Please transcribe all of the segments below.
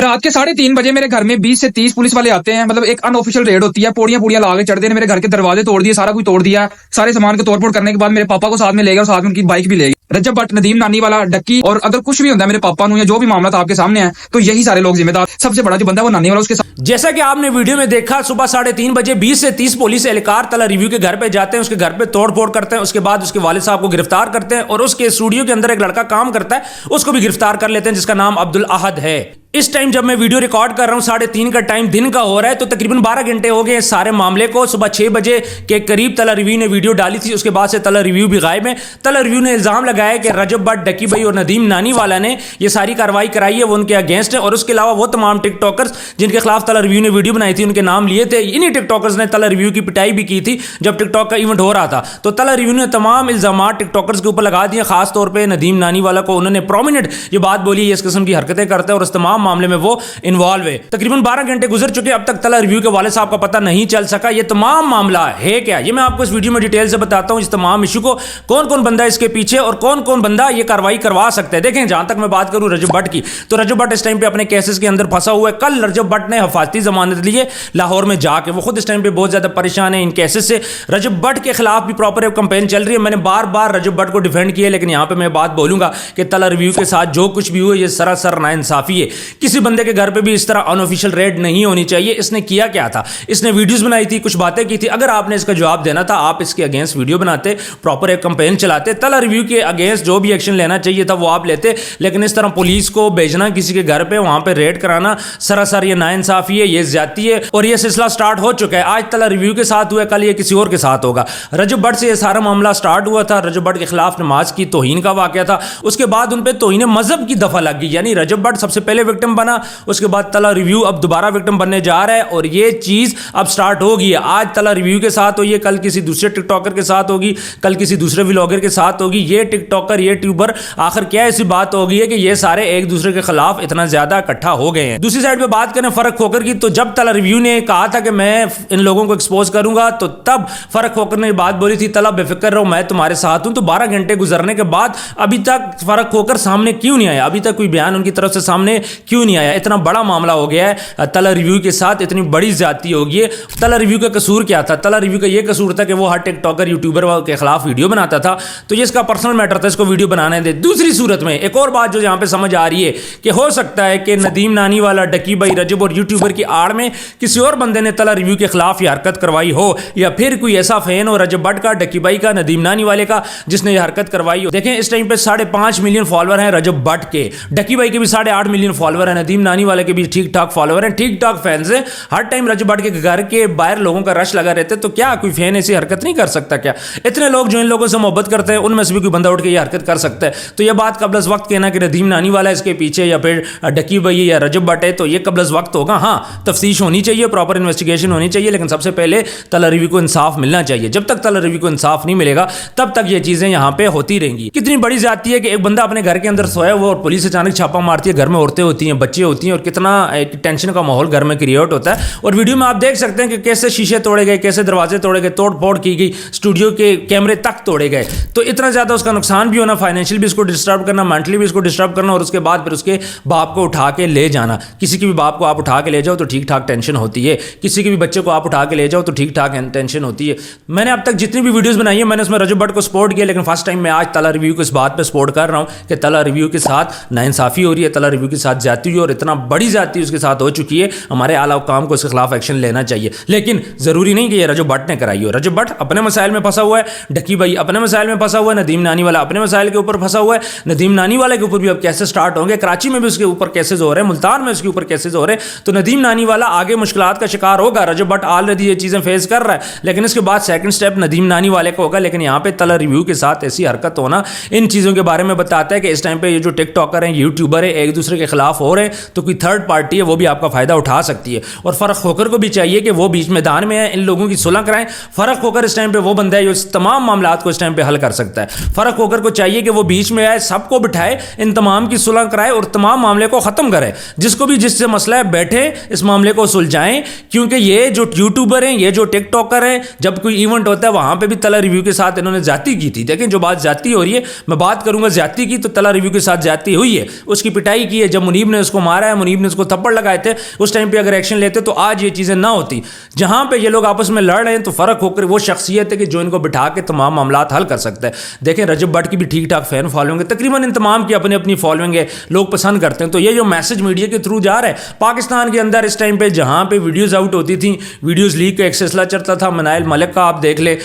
रात के 3:30 बजे मेरे घर में 20 से 30 पुलिस वाले आते हैं। मतलब एक अनऑफिशियल रेड होती है, पोड़ियां ला के चढ़ते हैं, मेरे घर के दरवाजे तोड़ दिए, सारा कुछ तोड़ दिया। सारे सामान को तोड़फोड़ करने के बाद मेरे पापा को साथ में ले गए और साथ में उनकी बाइक भी ले गए। रजब भट्ट, नदीम नानी वाला, डक्की, और अगर कुछ भी होता है मेरे पापा या जो भी मामला था आपके सामने है तो यही सारे लोग जिम्मेदार। सबसे बड़ा जो बंदा है वो नानी वाला, उसके साथ। जैसा कि आपने वीडियो में देखा, सुबह 3:30 बजे 20 से 30 पुलिस एहलकार तला रिव्यू के घर पे जाते हैं, उसके घर पे तोड़फोड़ करते हैं, उसके बाद उसके वालिद साहब को गिरफ्तार करते हैं और उसके स्टूडियो के अंदर एक लड़का काम करता है, उसको भी गिरफ्तार कर लेते हैं, जिसका नाम अब्दुल अहद है। इस टाइम जब मैं वीडियो रिकॉर्ड कर रहा हूं 3:30 का टाइम दिन का हो रहा है, तो तकरीबन 12 घंटे हो गए सारे मामले को। सुबह 6 बजे के करीब तला रिव्यू ने वीडियो डाली थी, उसके बाद से तला रिव्यू भी गायब है। तला रिव्यू ने इल्जाम लगाया कि रजब भट्ट, डक्की भाई और नदीम नानी वाला ने ये सारी कार्रवाई कराई है, वो उनके अगेंस्ट है। और उसके अलावा वो तमाम टिकटॉकर्स जिनके खिलाफ तला रिव्यू ने वीडियो बनाई थी, उनके नाम लिए थे। इन्हीं टिकटॉकर्स ने तला रिव्यू की पिटाई भी की थी जब टिकटॉक का इवेंट हो रहा था। तो तला रिव्यू ने तमाम इल्जाम टिकटॉकर्स के ऊपर लगा दिए, खासतौर पर नदीम नानी वाला को उन्होंने प्रोमिनेंट ये बात बोली, इस किस्म की हरकतें करते हैं और इस तमाम मामले में वो इन्वॉल्व है। तकरीबन 12 घंटे गुजर चुके, अब तक तला रिव्यू के वाले साहब का पता नहीं चल सका ये तमाम मामला है क्या। ये मैं आपको इस वीडियो में डिटेल से बताता हूं, इस तमाम इशू को, कौन कौन बंदा इसके पीछे और कौन कौन बंदा ये कार्रवाई करवा सकता है। देखें, जहां तक मैं बात करूं रजब भट्ट की, तो रजब भट्ट इस टाइम पे अपने केसेस के अंदर फंसा हुआ है। कल रजब भट्ट ने हिफाजती जमानत लिए लाहौर में जाके, वो खुद इस टाइम पे बहुत ज्यादा परेशान है इन केसेस से। रजब भट्ट के खिलाफ भी प्रॉपर कंपेन चल रही है। मैंने बार बार रजब भट्ट को डिफेंड किया, लेकिन यहां पर मैं बात बोलूंगा कि तला रिव्यू के साथ जो कुछ भी हुआ ये सरासर नाइंसाफी है। किसी बंदे के घर पर भी इस तरह अनऑफिशियल रेड नहीं होनी चाहिए। इसने किया क्या था? इसने वीडियोस बनाई थी, कुछ बातें की थी। अगर आपने इसका जवाब देना था, आप इसके अगेंस्ट वीडियो बनाते, प्रॉपर एक कैंपेन चलाते, तला रिव्यू के अगेंस्ट जो भी एक्शन लेना चाहिए था वो आप लेते। लेकिन इस तरह पुलिस को भेजना किसी के घर पे, वहां पे रेड कराना, सरासर ये नाइंसाफी है, ये ज्यादती है। और ये सिलसिला स्टार्ट हो चुका है। आज तला रिव्यू के साथ हुआ, कल ये किसी और के साथ होगा। रजब भट्ट से ये सारा मामला स्टार्ट हुआ था। रजब भट्ट के खिलाफ नमाज की तौहीन का वाकया था, उसके बाद उन पे तौहीन मजहब की दफा लग गई। यानी रजब भट्ट सबसे पहले विक्टिम बना, उसके बाद तला रिव्यू अब दोबारा विक्टिम बनने जा रहा है और ये चीज अब स्टार्ट हो गई है। आज तला रिव्यू के साथ हुई है, कल किसी दूसरे टिकटॉकर के साथ होगी, कल किसी दूसरे व्लॉगर के साथ होगी। ये टिकटॉकर, ये ट्यूबर, आखिर क्या ऐसी बात हो गई है कि ये सारे एक दूसरे के खिलाफ इतना ज्यादा इकट्ठा हो गए हैं। दूसरी साइड पे बात करें फर्क खोकर की, तो जब तला रिव्यू ने कहा था कि मैं इन लोगों को एक्सपोज करूंगा, तो तब फर्क खोकर ने बात बोली थी, तला बेफिक्र रहो, मैं तुम्हारे साथ हूं। तो 12 घंटे गुजरने के बाद अभी तक फर्क खोकर सामने क्यों नहीं आया? अभी तक कोई बयान उनकी तरफ से सामने क्यों नहीं आया? इतना बड़ा मामला हो गया है, तला रिव्यू के साथ इतनी बड़ी ज्यादती होगी है। तला रिव्यू का कसूर क्या था? तला रिव्यू का यह कसूर था कि वो हर टिकटॉकर, यूट्यूबर के खिलाफ वीडियो बनाता था, तो ये इसका पर्सनल मैटर था, इसको वीडियो बनाने दे। दूसरी सूरत में एक और बात जो यहां पे समझ आ रही है कि हो सकता है कि नदीम नानी वाला, डक्की भाई, रजब और यूट्यूबर की आड़ में किसी और बंदे ने तला रिव्यू के खिलाफ ये हरकत करवाई हो, या फिर कोई ऐसा फैन हो रजब भट्ट का, डक्की भाई का, नदीम नानी वाले का, जिसने यह हरकत करवाई हो। देखें, इस टाइम पे 5.5 मिलियन फॉलोअर हैं रजब भट्ट के, डक्की भाई के भी 8.5 मिलियन फॉलोअर हैं, नदीम नानी वाले के भी ठीक ठाक फॉलोअर हैं, ठीक ठाक फैंस हैं। हर टाइम रजब भट्ट के घर के बाहर लोगों का रश लगा रहता है, तो क्या कोई फैन ऐसी हरकत नहीं कर सकता क्या? इतने लोग जो इन लोगों से मोहब्बत करते हैं, उनमें से भी कोई बंदा उठ के ये हरकत कर सकता है? तो ये बात कबल वक्त कहना कि नदीम नानी वाला इसके पीछे या फिर डक्की भाई या रजब भट्ट है, तो ये कबल वक्त होगा। हाँ, तफ्तीश होनी चाहिए, प्रॉपर इन्वेस्टिगेशन होनी चाहिए, लेकिन सबसे पहले तला रिव्यू को इंसाफ मिलना चाहिए। जब तक तला रिव्यू को इंसाफ नहीं मिलेगा, तब तक ये चीजें यहाँ पे होती रहेंगी। कितनी बड़ी जाती है कि एक बंदा अपने घर के अंदर सोया हुआ और पुलिस अचानक छापा मारती है, घर में औरतें होती हैं, बच्चे होती हैं, और कितना एक टेंशन का माहौल घर में क्रिएट होता है। और वीडियो में आप देख सकते हैं कि कैसे शीशे तोड़े गए, कैसे दरवाजे तोड़े गए, तोड़ फोड़ की गई, स्टूडियो के कैमरे तक तोड़े गए। तो इतना ज्यादा उसका नुकसान भी होना, फाइनेंशियल भी इसको डिस्टर्ब करना, मेंटली भी इसको डिस्टर्ब करना, और उसके बाद फिर उसके बाप को उठा के ले जाना। किसी के भी बाप को आप उठा के ले जाओ तो ठीक ठाक टेंशन होती है, किसी के भी बच्चे को आप उठा के ले जाओ तो ठीक ठाक टेंशन होती है। मैंने अब तक जितनी भी वीडियोस बनाई है, मैंने उसमें रजब भट्ट को सपोर्ट किया, लेकिन फर्स्ट टाइम मैं आज तला रिव्यू को इस बात पे सपोर्ट कर रहा हूं कि तला रिव्यू के साथ नाइंसाफी हो रही है, तला रिव्यू के साथ ज्यादती हुई, और इतना बड़ी ज्यादती उसके साथ हो चुकी है। हमारे आला हुक्काम को इसके खिलाफ एक्शन लेना चाहिए, लेकिन जरूरी नहीं कि ये रजब भट्ट ने कराई हो। रजब भट्ट अपने मसाइल में फंसा हुआ है, डक्की भाई अपने मसाइल में फंसा हुआ है, नदीम नानी वाला अपने मसाइल के ऊपर फंसा हुआ है। नदीम नानी वाले के ऊपर भी अब केसेस स्टार्ट होंगे, कराची में भी उसके ऊपर केसेस हो रहे हैं, मुल्तान में उसके ऊपर केसेस हो रहे हैं। तो नदीम नानी वाला आगे मुश्किलात का शिकार होगा। रजब भट्ट ऑलरेडी ये चीजें फेस कर रहा है, लेकिन इसके बाद सेकंड स्टेप नदीम नानी वाले का होगा। लेकिन यहाँ पे तला रिव्यू के साथ ऐसी हरकत होना इन चीजों के बारे में बताता है कि इस टाइम पे ये जो टिकटॉकर हैं, यूट्यूबर है, एक दूसरे के खिलाफ हो रहे हैं, तो कोई थर्ड पार्टी है वो भी आपका फायदा उठा सकती है। और फर्क खोकर को भी चाहिए कि वो बीच मैदान में है, इन लोगों की सुलह कराएं। फर्क खोकर इस टाइम पे वो बंदा है जो इस तमाम मामलात को इस टाइम पे हल कर सकता है। फर्क खोकर को चाहिए कि वो बीच में आए, सबको बिठाए, इन तमाम की सुलह कराए और तमाम मामले को खत्म करे। जिसको भी जिससे मसला है, बैठे इस मामले को सुलझाएं। क्योंकि ये जो यूट्यूबर हैं, ये जो टिकटॉकर हैं, जब कोई इवेंट होता है वहां पे भी तला रिव्यू के साथ इन्होंने जाती की थी। देखें, जो बात जाती हो रही है, मैं बात करूंगा जाती की, तो तला रिव्यू के साथ जाती हुई है, उसकी पिटाई की है। जब मुनीब मुनीब ने उसको मारा है, मुनीब ने उसको थप्पड़ लगाए थे, उस टाइम पे अगर एक्शन लेते तो आज ये चीज़ें ना होती। जहां पे ये लोग आपस में लड़ रहे हैं तो फ़र्क होकर वो शख्सियत है कि जो इनको बिठा के तमाम मामला हल कर सकता है। देखें रजब भट्ट की भी ठीक ठाक फैन फॉलोइंग है, तकरीबन इन तमाम की अपनी अपनी फॉलोइंग है, लोग पसंद करते हैं। तो ये जो मैसेज मीडिया के थ्रू जा रहा है पाकिस्तान के अंदर इस टाइम पे, जहां पे वीडियोज़ आउट होती थी, वीडियोज़ लीक का एक सिलसिला चलता था, मनाइल मलिक का आप देख ले,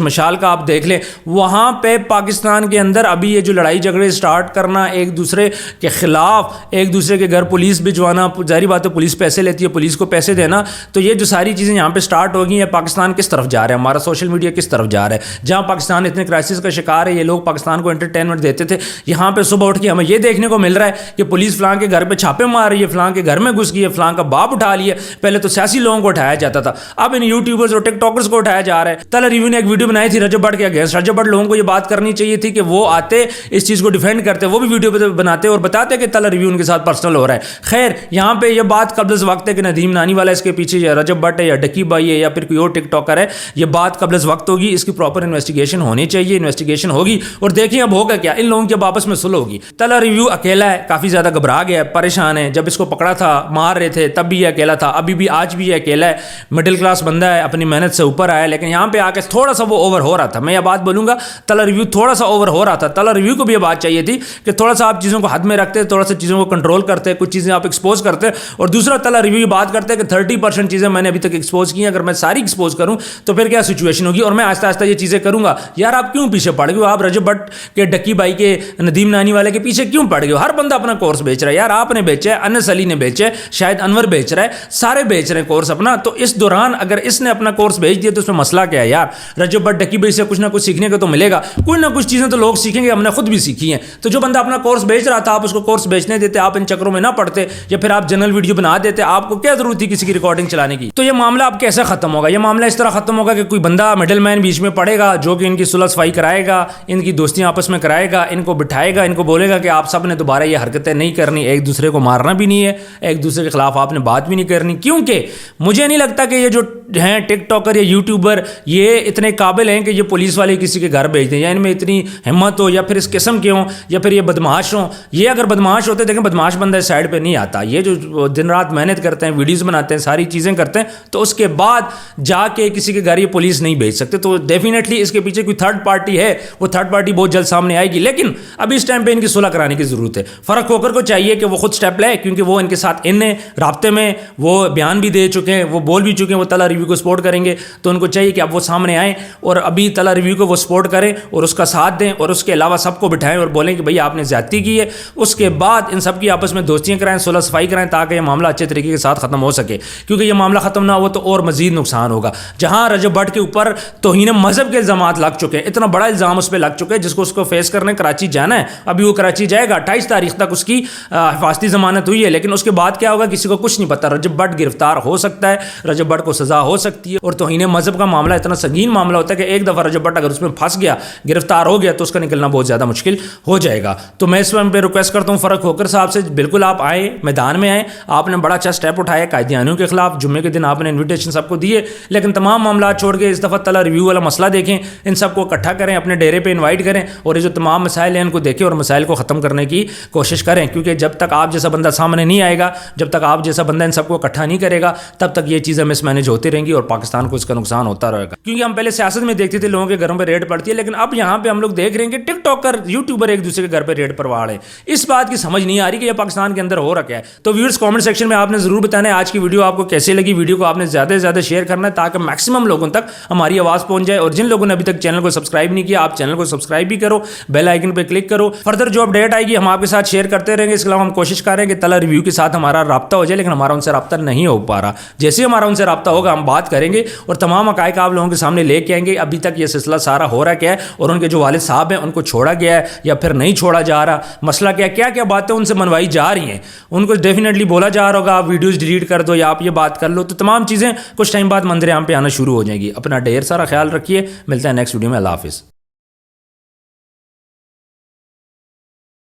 मशाल का आप देख ले, वहां पे पाकिस्तान के अंदर अभी ये जो लड़ाई झगड़े स्टार्ट करना, एक दूसरे के खिलाफ एक दूसरे के घर पुलिस भिजवाना, जारी बात है पुलिस पैसे लेती है, पुलिस को पैसे देना, तो ये जो सारी चीज़ें यहाँ पे स्टार्ट हो गई हैं। पाकिस्तान किस तरफ जा रहा है, हमारा सोशल मीडिया किस तरफ जा रहा है, जहाँ पाकिस्तान इतने क्राइसिस का शिकार है, ये लोग पाकिस्तान को एंटरटेनमेंट देते थे, यहाँ पे सुबह उठ के हमें ये देखने को मिल रहा है कि पुलिस फलां के घर पे छापे मार रही है, फलां के घर में घुस गई है, फलां का बाप उठा लिया। पहले तो सियासी लोगों को उठाया जाता था, अब इन यूट्यूबर्स और टिकटॉकर्स को उठाया जा रहा है। तला रिव्यू ने एक वीडियो बनाई थी रजब भट्ट के अगेंस्ट। रजब भट्ट लोगों को ये बात करनी चाहिए थी कि वो आते, इस चीज़ को डिफेंड करते, वो भी वीडियो बनाते और बताते कि तला रिव्यू उनके साथ पर्सनल हो रहा है। खैर यहाँ पे ये बात कब्ल वक्त है कि नदीम नानी वाला इसके पीछे, या रजब भट्ट है, या डकी भाई है, या फिर कोई और टिकटॉकर है, ये बात कब्ल वक्त होगी, इसकी प्रॉपर इन्वेस्टिगेशन होनी चाहिए, इन्वेस्टिगेशन होगी और देखिए अब होगा क्या, इन लोगों की अब आपस में सुलह होगी। तला रिव्यू अकेला है, काफ़ी ज़्यादा घबरा गया है, परेशान है। जब इसको पकड़ा था, मार रहे थे, तब भी ये अकेला था, अभी भी आज भी ये अकेला है। मिडिल क्लास बंदा है, अपनी मेहनत से ऊपर आया, लेकिन यहाँ पे आके थोड़ा सा वो ओवर हो रहा था। मैं ये बात बोलूँगा, तला रिव्यू थोड़ा सा ओवर हो रहा था। तला रिव्यू को भी ये बात चाहिए थी कि थोड़ा सा आप चीज़ों को हद में रखते, थोड़ा सा चीज़ों को कंट्रोल करते, कुछ चीज़ें आप एक्सपोज करते। और दूसरा, तला रिव्यू की बात करते हैं कि 30% चीज़ें मैंने अभी तक एक्सपोज की हैं, अगर मैं सारी एक्सपोज करूँ तो फिर क्या सिचुएशन होगी, और मैं आस्ता आस्ता ये चीज़ें करूँगा। यार आप क्यों पीछे पड़ गए, आप रजब भट्ट के, डक्की भाई के, नदीम नानी वाले के पीछे क्यों पड़ गए? हर बंदा अपना कोर्स बेच रहा है यार, आपने बेचा है, अनस अली ने बेचा है, शायद अनवर बेच रहा है, सारे बेच रहे हैं कोर्स अपना। तो इस दौरान अगर इसने अपना कोर्स बेच दिया तो उसमें मसला क्या है यार? रजब भट्ट, डक्की भाई से कुछ ना कुछ सीखने को तो मिलेगा, कुछ ना कुछ चीज़ें तो लोग सीखेंगे, हमने खुद भी सीखी हैं। तो जो बंदा अपना कोर्स बेच रहा था, आप उसको कोर्स बेचने देते, आप इन चक्रों में ना पड़ते, या फिर आप जनरल वीडियो बना देते, आपको क्या जरूरत थी किसी की रिकॉर्डिंग चलाने की? तो ये मामला अब कैसे खत्म होगा? ये मामला इस तरह खत्म होगा कि कोई बंदा मिडिल मैन बीच में पड़ेगा, जो कि इनकी सुलह सफाई कराएगा, इनकी दोस्तियां आपस में कराएगा, इनको बिठाएगा, इनको बोलेगा कि आप सब ने दोबारा ये हरकतें नहीं करनी, एक दूसरे को मारना भी नहीं है, एक दूसरे के खिलाफ आपने बात भी नहीं करनी। क्योंकि मुझे नहीं लगता कि ये जो हैं टिकटॉकर या यूट्यूबर ये इतने काबिल हैं कि ये पुलिस वाले किसी के घर भेज दें, या इनमें इतनी हिम्मत हो, या फिर इस किस्म के हों, या फिर ये बदमाश हों। ये अगर बदमाश होते, देखें बदमाश बंदा इस साइड पे नहीं आता। ये जो दिन रात मेहनत करते हैं, वीडियोस बनाते हैं, सारी चीज़ें करते हैं, तो उसके बाद जाके किसी के घर ये पुलिस नहीं भेज सकते। तो डेफिनेटली इसके पीछे कोई थर्ड पार्टी है, वो थर्ड पार्टी बहुत जल्द सामने आएगी। लेकिन अभी इस टाइम पे इनकी सुलह कराने की जरूरत है। फर्क होकर को चाहिए कि वो खुद स्टेप ले, क्योंकि वो इनके साथ इन राब्ते में, वो बयान भी दे चुके हैं, वो बोल भी चुके हैं वो तला रिव्यू को सपोर्ट करेंगे। तो उनको चाहिए कि अब वो सामने आए और अभी तला रिव्यू को वो सपोर्ट करें और उसका साथ दें, और उसके अलावा सबको बिठाएं और बोलें कि भाई आपने ज्यादती की है। उसके बाद इन सब की आपस में दोस्तियां कराएं, सुलह सफाई कराएं, ताकि ये मामला अच्छे तरीके के साथ खत्म हो सके। क्योंकि ये मामला खत्म ना हो तो और मजीद नुकसान होगा। जहां रजब भट्ट के ऊपर तौहीन मजहब के इल्जामात लग चुके हैं, इतना बड़ा इल्जाम उस पर लग चुके हैं, जिसको उसको फेस करने कराची जाना है। अभी वो कराची जाएगा, 28 तारीख तक उसकी हिफाजती जमानत हुई है, लेकिन उसके बाद क्या होगा किसी को कुछ नहीं पता। रजब भट्ट गिरफ्तार हो सकता है, रजब भट्ट को सजा हो सकती है। और तौहीन मजहब का मामला इतना संगीन मामला होता है कि एक दफ़ा रजब भट्ट अगर उसमें फंस गया, गिरफ्तार हो गया, तो उसका निकलना बहुत ज़्यादा मुश्किल हो जाएगा। तो मैं इस पर रिक्वेस्ट करता हूँ फ़र्क होकर साहब से, बिल्कुल आप आए, मैदान में आए। आपने बड़ा अच्छा स्टेप उठाया कायदियानियों के खिलाफ, जुम्मे के दिन आपने इन्विटेशन सबको दिए, लेकिन तमाम मामला छोड़ के इस दफ़ा तला रिव्यू वाला मसला देखें, इन सबको इकट्ठा करें, अपने डेरे पे इनवाइट करें, और ये जो तमाम मसाइल हैं इनको देखें और मसाइल को ख़त्म करने की कोशिश करें। क्योंकि जब तक आप जैसा बंदा सामने नहीं आएगा, जब तक आप जैसा बंदा इन सबको इकट्ठा नहीं करेगा, तब तक ये चीज़ें मिसमैनेज होती रहेंगी और पाकिस्तान को इसका नुकसान होता रहेगा। क्योंकि हम पहले सियासत में देखते थे लोगों के घरों पर रेड पड़ती है, लेकिन अब यहाँ पे हम लोग देख रहे हैं कि टिकटॉकर, यूट्यूबर एक दूसरे के घर पर रेड परवाड़ है। इस बात की समझ नहीं आ रही कि यह पाकिस्तान के अंदर हो रखा है। तो व्यूअर्स कमेंट सेक्शन में आपने जरूर बताना है आज की वीडियो आपको कैसे लगी। वीडियो को आपने ज़्यादा से ज़्यादा शेयर करना है ताकि मैक्सिमम लोगों तक हमारी आवाज़ पहुंच जाए। और जिन लोगों ने अभी तक चैनल को सब्सक्राइब नहीं किया, आप चैनल को सब्सक्राइब भी करो, बेल आइकन पर क्लिक करो। फर्दर जो अपडेट आएगी हम आपके साथ शेयर करते रहेंगे। इसके अलावा हम कोशिश करेंगे कि तला रिव्यू के साथ हमारा रब्ता हो जाए, लेकिन हमारा उनसे रब्ता नहीं हो पा रहा। जैसे ही हमारा उनसे रब्ता होगा हम बात करेंगे और तमाम हक़ाइक़ आप लोगों के सामने लेके आएंगे। अभी तक ये सिलसिला सारा हो रहा क्या है, और उनके जो वालिद साहब हैं उनको छोड़ा गया है या फिर नहीं छोड़ा जा रहा, मसला क्या क्या क्या बातें उनसे मनवाई जा रही हैं, उनको डेफिनेटली बोला जा रहा होगा आप वीडियोस डिलीट कर दो या आप ये बात कर लो, तो तमाम चीज़ें कुछ टाइम बाद मंजर आम पे आना शुरू हो जाएंगी। अपना ढेर सारा ख्याल रखिए, मिलता है नेक्स्ट वीडियो में। अल्लाह हाफिज़।